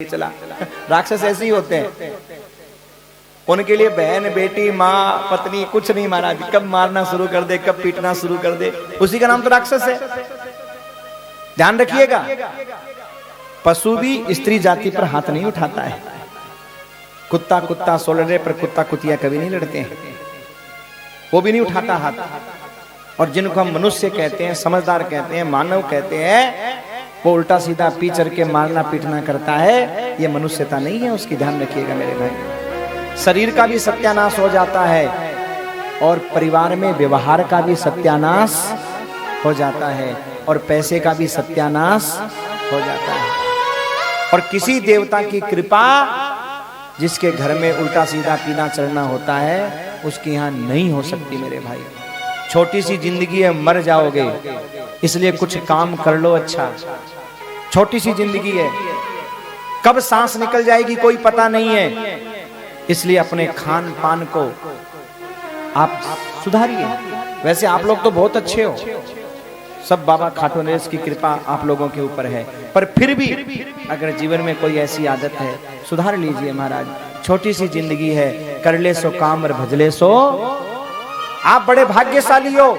चला। राक्षस ऐसे ही होते हैं, उनके लिए बहन बेटी माँ पत्नी कुछ नहीं महाराज, कब मारना शुरू कर दे कब पीटना शुरू कर दे, उसी का नाम तो राक्षस है। ध्यान रखिएगा, पशु भी स्त्री जाति पर हाथ नहीं उठाता है। कुत्ता कुत्ता सोल रहे पर कुत्ता कुतिया कभी नहीं लड़ते हैं, वो भी नहीं उठाता हाथ। और जिनको हम मनुष्य कहते हैं, समझदार कहते हैं, मानव कहते हैं, वो उल्टा सीधा पी चढ़ के मारना पीटना करता है, ये मनुष्यता नहीं है उसकी। ध्यान रखिएगा मेरे भाई, शरीर का भी सत्यानाश हो जाता है और परिवार में व्यवहार का भी सत्यानाश हो जाता है और पैसे का भी सत्यानाश हो जाता है। और किसी देवता की कृपा जिसके घर में उल्टा सीधा पीना चढ़ना होता है, उसके यहाँ नहीं हो सकती मेरे भाई। छोटी सी जिंदगी है, मर जाओगे, इसलिए कुछ काम कर लो अच्छा। छोटी सी जिंदगी है, कब सांस निकल जाएगी कोई पता नहीं है, इसलिए अपने खान पान को आप सुधारिए। वैसे आप लोग तो बहुत अच्छे हो, सब बाबा खाटू नरेश की कृपा आप लोगों के ऊपर है, पर फिर भी अगर जीवन में कोई ऐसी आदत है सुधार लीजिए महाराज। छोटी सी जिंदगी है, कर ले सो काम और भजले सो। आप बड़े भाग्यशाली हो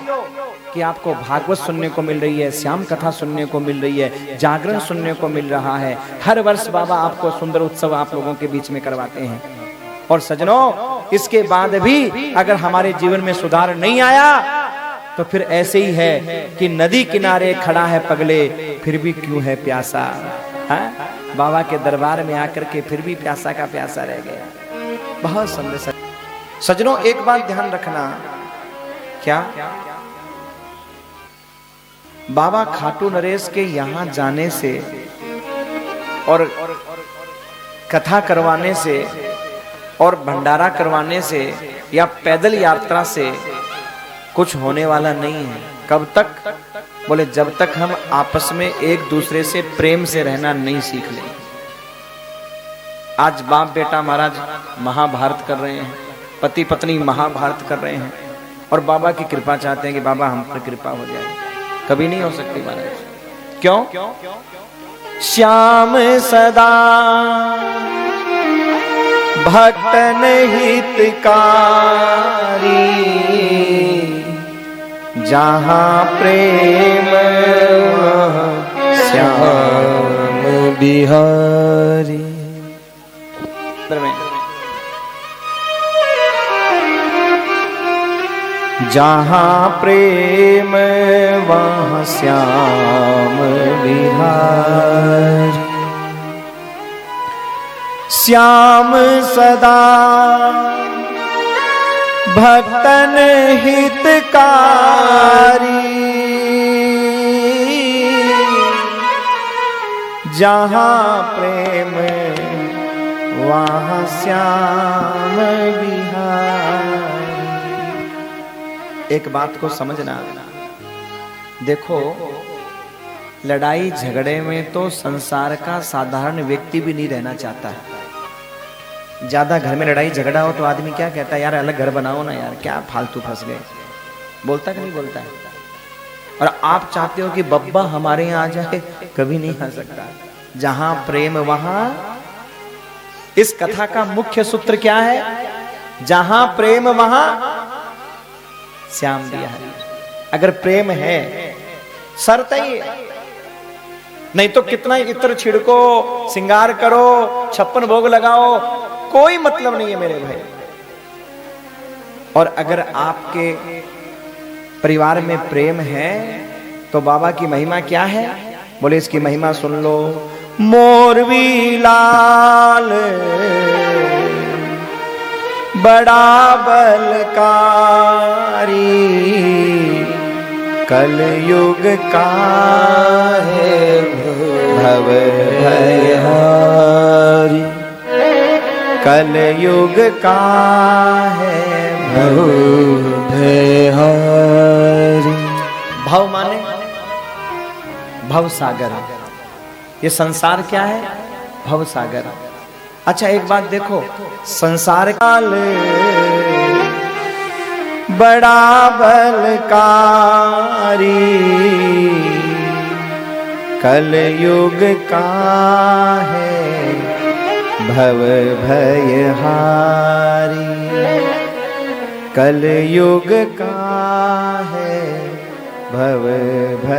कि आपको भागवत सुनने को मिल रही है, श्याम कथा सुनने को मिल रही है, जागरण सुनने को मिल रहा है। हर वर्ष बाबा आपको सुंदर उत्सव आप लोगों के बीच में करवाते हैं। और सजनों, इसके बाद भी अगर हमारे जीवन में सुधार नहीं आया तो फिर ऐसे ही है कि नदी किनारे खड़ा है पगले, फिर भी क्यों है प्यासा। है बाबा के दरबार में आकर के फिर भी प्यासा का प्यासा रह गया। बहुत सुंदर सजनों, एक बात ध्यान रखना, क्या बाबा खाटू नरेश के यहां जाने से और कथा करवाने से और भंडारा करवाने से या पैदल यात्रा से कुछ होने वाला नहीं है। कब तक? बोले जब तक हम आपस में एक दूसरे से प्रेम से रहना नहीं सीख लें। आज बाप बेटा महाराज महाभारत कर रहे हैं, पति पत्नी महाभारत कर रहे हैं और बाबा की कृपा चाहते हैं कि बाबा हम पर कृपा हो जाए। कभी नहीं हो सकती महाराज। क्यों? श्याम सदा भक्तन हितकारी, जहां प्रेम श्याम बिहारी। जहां प्रेम वहां श्याम बिहारी। श्याम सदा भक्तन हितकारी, जहां प्रेम वहां श्याम बिहारी। एक बात को समझना, देखो लड़ाई झगड़े में तो संसार का साधारण व्यक्ति भी नहीं रहना चाहता है। ज्यादा घर में लड़ाई झगड़ा हो तो आदमी क्या कहता है, यार अलग घर बनाओ ना यार, क्या फालतू फंस गए। बोलता कि नहीं बोलता है? और आप चाहते हो कि बब्बा हमारे यहाँ आ जाए, कभी नहीं आ सकता। जहां प्रेम वहां, इस कथा का मुख्य सूत्र क्या है? जहां प्रेम वहां श्याम बिहारी। अगर प्रेम है, शर्त ही है, नहीं तो कितना इत्र छिड़को, श्रृंगार करो, 56 भोग लगाओ, कोई मतलब नहीं है मेरे भाई। और अगर आपके परिवार में प्रेम है तो बाबा की महिमा क्या है? बोले इसकी महिमा सुन लो। मोरवी लाल बड़ा बलकारी, कलयुग का है भव भयहारी। कलयुग का है भव भयहारी। भव माने भव सागर, ये संसार क्या है? भव सागर। अच्छा एक बात देखो, संसार काल बड़ा बलकारी, कलयुग का है भव भय हारी, कलयुग का है भव भय